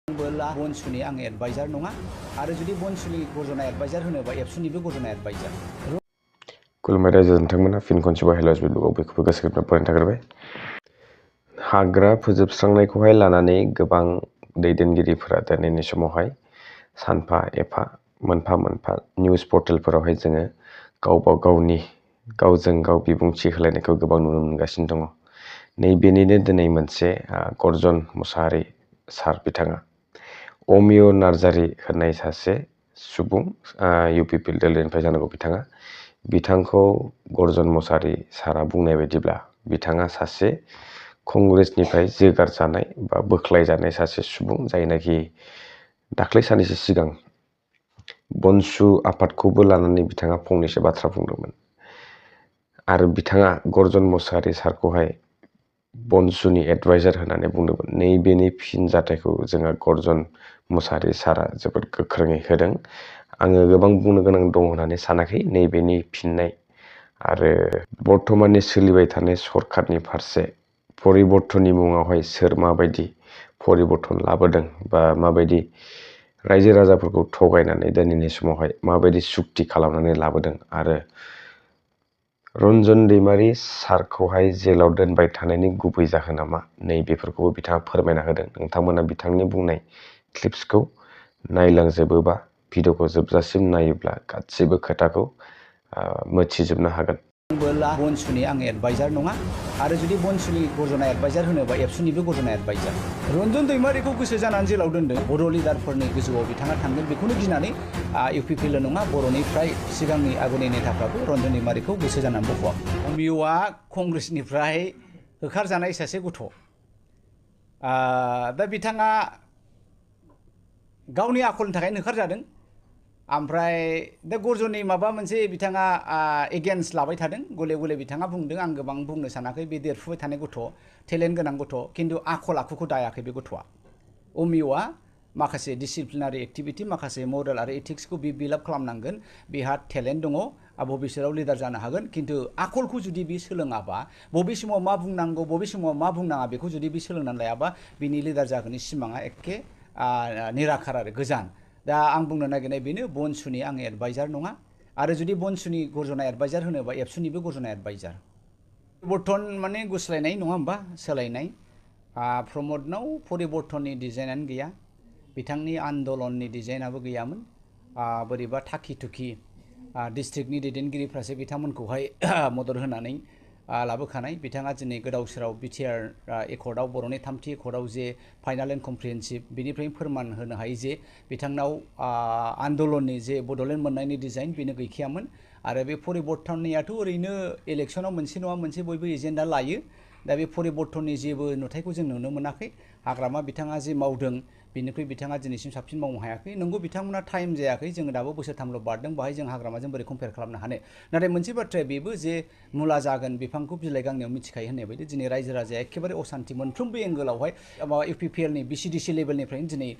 बोला बनसुनि आं एडभाइजार नङा आरो जुदि बनसुनि गजना एडभाइजार होनोबा एबसुनिबो गजना एडभाइजार। खुलुमबाय रायजो नोंथांमोना फिन खनसेबाव हेल' फेसबुकआव बेखौबो गोसो गोरबोनिफ्राय फरायनो थाग्रोबाय। हाग्रा फोजोबस्रांनायखौहाय लानानै गोबां दैदेनगिरिफोरा दिनैनि समावहाय सानफा एफा मोनफा मोनफा निउस पर्टेलफोरावहाय जोङो गावबा गावनि गावजों गाव बिबुंथि होलायनायखौ गोबां नुनो मोनगासिनो दङ। नैबेनिनो दिनै मोनसे गर्जन मुसाहारि सार बिथाङा अमिय नार्जारि होननाय सासे सुबुं UPPL दिल्लीनिफ्राय जानांगौ बिथांखौ गर्जन मुसाहारि सारा बुंनाय बायदिब्ला बिथाङा सासे कंग्रेसनिफ्राय जोगारजानाय बा बोख्लायजानाय सासे सुबुं जायनाखि दाख्लै साननैसो सिगां बनसु आफादखौबो लानानै बिथाङा फंनैसो बाथ्रा बुंदोंमोन आरो बिथाङा गर्जन मुसाहारि सारखौहाय बनसुनि एडभाइजार होननानै बुंदोंमोन। नैबेनि फिनजाथायखौ जोंहा गर्जन मुसाहारि सारा जोबोद गोख्रोङै होदों। आङो गोबां बुंनो गोनां दं होननानै सानाखै। नैबेनि फिननाय आरो बर्थमाननि सोलिबाय थानाय सरखारनि फारसे परिबर्तननि मुङावहाय सोर माबायदि परिबर्तन लाबोदों बा माबायदि रायजो राजाफोरखौ थगायनानै दिनैनि समावहाय माबायदि सुक्ति खालामनानै लाबोदों आरो रन्जन दैमारि सारखौहाय जेलाव दोनबाय थानायनि गुबै जाहोना मा नैबेफोरखौबो बिथाङा फोरमायना होदों। नोंथांमोना बिथांनि बुंनाय क्लिप्सखौ नायलांजोबोबा भिडिअखौ जोबजासिम नायोब्ला गासिबो खोथाखौ मिथिजोबनो हागोन। बोला बनसुनि आं एडभाइजार नङा आरो जुदि बनसुनि गजना एडभाइजार होनोबा एबसुनिबो गजना एडभाइजार। रन्जन दैमारिखौ गोसो जानानै जेलाव दोनदों। बर' लिडारफोरनि गोजौआव बिथाङा थांगोन बेखौनो गिनानै UPPL नङा बर'निफ्राय सिगांनि आगुनि नेताफ्राबो रन्जन दैमारिखौ गोसो जानानै बख'वाखै। अमियआ कंग्रेसनिफ्राय होखारजानाय सासे गथ'। दा बिथाङा गावनि आखलनि थाखायनो होखारजादों। ओमफ्राय दा गर्जननि माबा मोनसे बिथाङा एगेन्स्ट लाबाय थादों। गले गले बिथाङा बुंदों आं गोबां बुंनो सानाखै, बे देरफुबाय थानाय गथ', टेलेन्ट गोनां गथ', खिन्थु आखल आखुखौ दायाखै बे गथ'आ। अमियआ माखासे डिसिप्लिनारि एक्टिभिटि, माखासे मरेल आरो एथिक्सखौ बे बिल्ड आप खालामनांगोन। बेहा टेलेन्ट दङ, भबिष्यताव लिडार जानो हागोन, खिन्थु आखलखौ जुदि बे सोलोङाबा, बबे समाव मा बुंनांगौ बबे समाव मा बुंनाङा बेखौ जुदि बे सोलोंनानै लायाबा बिनि लिडार जागोननि सिमाङा एखे निराखार आरो गोजान। दा आं बुंनो नागिरनाय बेनो बनसुनि आं एडभाइजार नङा आरो जुदि बनसुनि गजना एडभाइजार होनोबा एबसुनिबो गजना एडभाइजार। परिबर्तन माने गुस्लायनाय नङा होमबा, सोलायनाय। प्रमदनाव परिबर्तननि डिजाइनानो गैया, बिथांनि आन्दलननि डिजाइनाबो गैयामोन। बोरैबा थाखि थुखि डिस्ट्रिक्टनि दैदेनगिरिफ्रासो बिथांमोनखौहाय मदद होनानै लाबोखानाय। बिथाङा दिनै गोदाव सोराव BTR एकर्डआव, बर'नि थामथि एकर्डआव जे फाइनाल एन्ड कमप्रिहेन्सिभ, बिनिफ्रायनो फोरमान होनो हायो जे बिथांनाव आन्दलननि जे बड'लेण्ड मोननायनि डिजाइन बेनो गैखायामोन। आरो बे परिबर्तननियाथ' ओरैनो इलेक्सनाव मोनसे नङा मोनसे बयबो एजेन्डा लायो। दा बे परिबर्तननि जेबो नुथायखौ जों नुनो मोनाखै। हाग्रामा बिथाङा जे मावदों बेनिख्रुइ बिथाङा दिनैसिम साबसिन मावनो हायाखै। नंगौ बिथांमोना टाइम जायाखै, जोङो दाबो बोसोरथामल' बारदों, बाहाय जों हाग्रामाजों बोरै कम्पेयार खालामनो हानो। नाथाय मोनसे बाथ्राया बेबो जे मुला जागोन बिफांखौ बिलाइ गांनैयाव मिथिखायो होननाय बायदि दिनै रायजो राजाया एखेबारे असान्थि मोनफ्रोमबो एंगोलावहाय। UPPLनि BCDC लेभेलनिफ्रायनो दिनै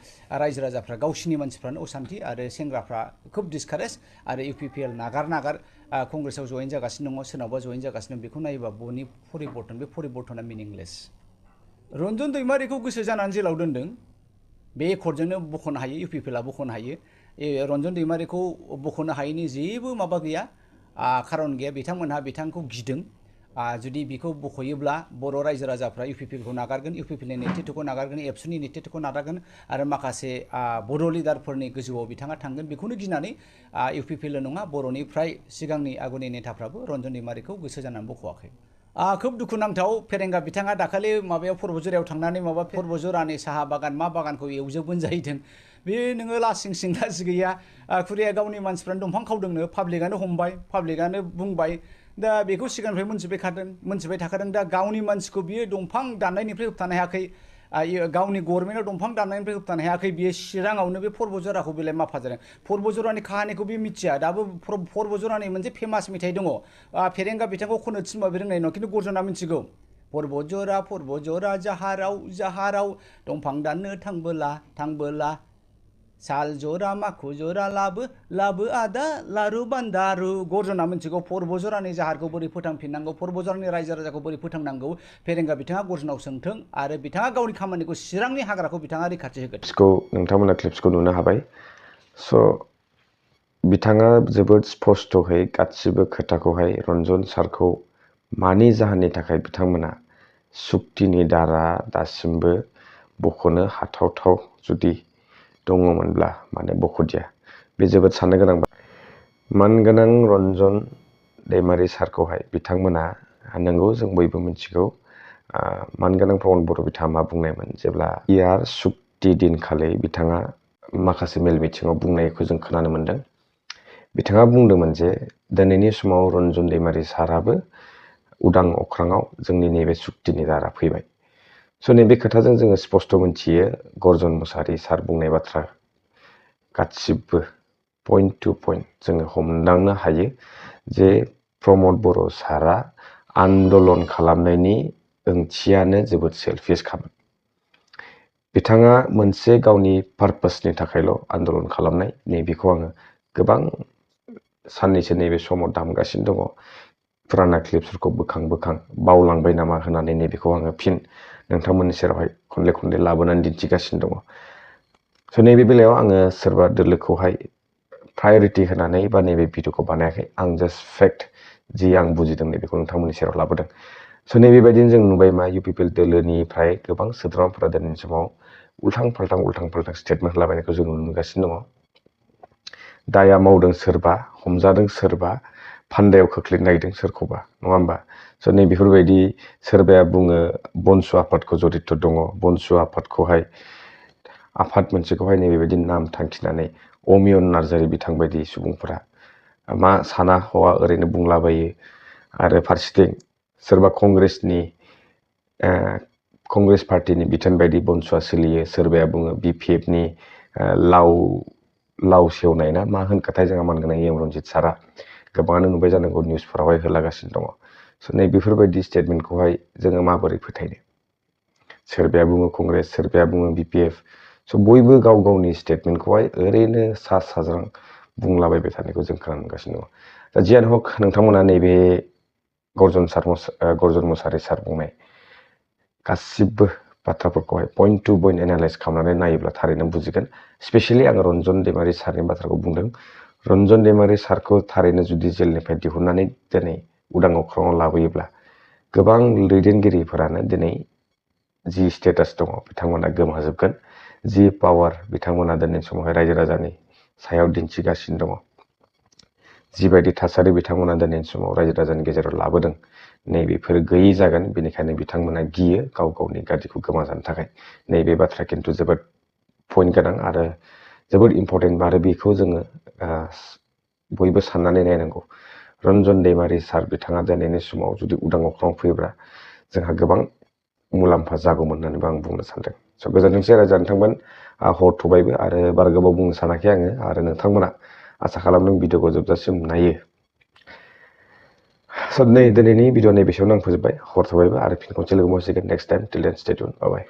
रायजो राजाफ्रा गावसिनि मानसिफ्रानो असान्थि आरो सेंग्राफ्रा खोब डिसकारेज आरो UPPL नागार कंग्रेसआव जयेन जागासिनो दङ, सोरनावबा जयेन जागासिनो दं। बेखौ नायोबा बनि परिबर्तन, बे परिबर्तना मिनिंलेस। रन्जन दैमारिखौ गोसो जानानै जेलाव दोनदों, बे एकर्डजोंनो बख'नो हायो, UPPLआ बख'नो हायो। रन्जन दैमारिखौ बख'नो हायैनि जेबो माबा गैया, खारन गैया। बिथांमोनहा बिथांखौ गिदों। जुदि बिखौ बख'योब्ला बर' रायजो राजाफ्रा UPPLखौ नागारगोन, UPPLनि नेतृत्वखौ नागारगोन, एबसुनि नेतृत्वखौ नागारगोन आरो माखासे बर' लिडारफोरनि गोजौआव बिथाङा थांगोन। बेखौनो गिनानै UPPL नङा बर'निफ्राय सिगांनि आगुनि नेताफ्राबो रन्जन दैमारिखौ गोसो जानानै बख'वाखै। खोब दुखुनांथाव, फेरेंगा बिथाङा दाखालि माबायाव पर्बतझरायाव थांनानै माबा पर्बतझरानि साहा बागान मा बागानखौ एवजोबगोन जाहैदों। बे नोङो लासिं सिं लाजि गैया, खुरिया गावनि मानसिफ्रानो दंफां खावदोंनो, पाब्लिकआनो हमबाय, पाब्लिकआनो बुंबाय। दा बेखौ सिगांनिफ्राय मोनथिबाय थाखादों। दा गावनि मानसिखौ बियो दंफां दाननायनिफ्राय होबथानो हायाखै, गावनि गभर्नमेन्टआव दंफां दाननायनिफ्राय होबथानो हायाखै। बियो चिराङावनो बे पर्बतझराखौ बेलाय मा फाजादों? पर्बतझरानि काहानिखौ बे मिथिया दाबो। पर्बतझरानि मोनसे फेमास मेथाइ दङ, फेरेंगा बिथांखौ खननो थिनबा बे रोंनाय नङा, खिन्थु गर्जना मिथिगौ। पर्बतझरा जाहाराव दंफां दाननो थांबोला साल जरा माखु जरा लाबो लाबो आदा लारु बान्दारु गर्जना मोनथिगौ पर्बजरानि जाहारखौ बोरै फोथांफिननांगौ पर्बजरानि रायजो राजाखौ बोरै फोथांनांगौ फेरेंगा बिथाङा गर्जनाव सोंथों आरो बिथाङा गावनि खामानिखौ चिरांनि हाग्राखौ बिथाङा रैखाथि होगोन नोंथांमोना क्लिप्सखौ नुनो हाबाय स' बिथाङा जोबोद स्पष्टयै गासिबो खोथाखौहाय रन्जन सारखौ मानि जाहोननि थाखाय बिथांमोना सुक्तिनि दारा दासिमबो बख'नो हाथावथाव जुदि दङमोनब्ला माने बख'दिया बे जोबोद साननो गोनां मानगोनां रन्जन दैमारि सारखौहाय बिथांमोना नंगौ जों बयबो मिथिगौ मानगोनां प्रमद बर' बिथाङा मा बुंनायमोन जेब्ला इयार सुक्ति दिनखालि बिथाङा माखासे मेल मिथिङाव बुंनायखौ जों खोनानो मोन्दों बिथाङा बुंदोंमोन जे दिनैनि समाव रन्जन दैमारि साराबो उदां अख्राङाव जोंनि नैबे सुक्तिनि दारा फैबाय स' नैबे खोथाजों जोङो स्पष्ट मोनथियो गर्जन मुसाहारि सार बुंनाय बाथ्रा गासिबो पइन्ट टु पइन्ट जोङो हमदांनो हायो जे प्रमद बर' सारा आन्दलन खालामनायनि ओंथियानो जोबोद सेल्फिसखामोन बिथाङा मोनसे गावनि पारपसनि थाखायल' आन्दलन खालामनाय नैबेखौ आङो गोबां साननैसो नैबे समाव दामगासिनो दङ फुराना क्लिप्सफोरखौ बोखां बावलांबाय नामा होननानै नैबेखौ आङो फिन नोंथांमोननि सेरावहाय खनले लाबोनानै दिन्थिगासिनो दङ स' नैबे बेलायाव आङो सोरबा दोलोखौहाय प्रायरिटि होनानै बा नैबे भिडिअखौ बानायाखै आं जास्ट फेक्ट जि आं बुजिदों नैबेखौ नोंथांमोननि सेराव लाबोदों स' नैबेबायदिनो जों नुबाय मा UPPL दोलोनिफ्राय गोबां सोद्रोमाफोरा दिनैनि समाव उल्थां फाल्थां स्टेटमेन्ट होलाबायनायखौ जों नुनो मोनगासिनो दङ दाया मावदों सोरबा हमजादों सोरबा फान्दायाव खोख्लैनो नागिरदों सोरखौबा नङा होमबा स' नै बेफोरबायदि सोरबाया बुङो बनसु आफादखौ जरित दङ बनसु आफादखौहाय आफाद मोनसेखौहाय नैबेबायदि नाम थांखिनानै अमियन नार्जारि बिथां बायदि सुबुंफोरा मा साना हवा ओरैनो बुंलाबायो आरो फारसेथिं सोरबा कंग्रेस पार्टिनि बिथोन बायदि बनसुआ सोलियो सोरबाया बुङो BPF नि लाव सेवनाय ना मा होनखाथाय जोंहा मानगोनां EM रन्जित सारा गोबाङानो नुबाय जानांगौ निउसफोरावहाय होलागासिनो दङ स' नै बेफोरबायदि स्टेटमेन्टखौहाय जोङो माबोरै फोथायनो सोरबाया बुङो कंग्रेस सोरबाया बुङो BPF स' बयबो गाव गावनि स्टेटमेन्टखौहाय ओरैनो सा साज्रां बुंलाबायबाय थानायखौ जों खोनानो मोनगासिनो दङ दा जियानो हक नोंथांमोना नैबे गर्जन मुसाहारि सार बुंनाय गासिबो बाथ्राफोरखौहाय पइन्ट टु पइन्ट एनालाइज खालामनानै नायोब्ला थारैनो बुजिगोन स्पेसियेलि आङो रन्जन दैमारि सारनि बाथ्राखौ बुंदों रन्जन दैमारि सारखौ थारैनो जुदि जेलनिफ्राय दिहुननानै दिनै उदां अख्राङाव लाबोयोब्ला गोबां दैदेनगिरिफोरानो दिनै जि स्टेटास दङ बिथांमोना गोमाजोबगोन जि पावार बिथांमोना दिनै समावहाय रायजो राजानि सायाव दिन्थिगासिनो दङ जिबायदि थासारि बिथांमोना दिनैनि समाव रायजो राजानि गेजेराव लाबोदों नैबेफोर गैयि जागोन बेनिखायनो बिथांमोना गियो गाव गावनि गादिखौ गोमाजानो थाखाय नैबे बाथ्राया खिन्थु जोबोद पइन्ट गोनां आरो जोबोद इम्परटेन्ट आरो बेखौ जोङो बयबो साननानै नायनांगौ रन्जन दैमारि सार बिथाङा दिनैनि समाव जुदि उदां अख्राङाव फैयोब्ला जोंहा गोबां मुलाम्फा जागौमोन होननानैबो आं बुंनो सानदों स' गोजोनथोंसै रायजो नोंथांमोन हर थबायबो आरो बारा गोबाव बुंनो सानाखै आङो आरो नोंथांमोना आसा खालामदों भिडिअखौ जोबजासिम नायो स' दिनैनि भिडिअ नैबेसेयावनो आं फोजोबबाय हर थबायबो आरो फिन खनसे लोगो मोनसिगोन नेक्स्ट टाइम टिल देन स्टे टिउन बाय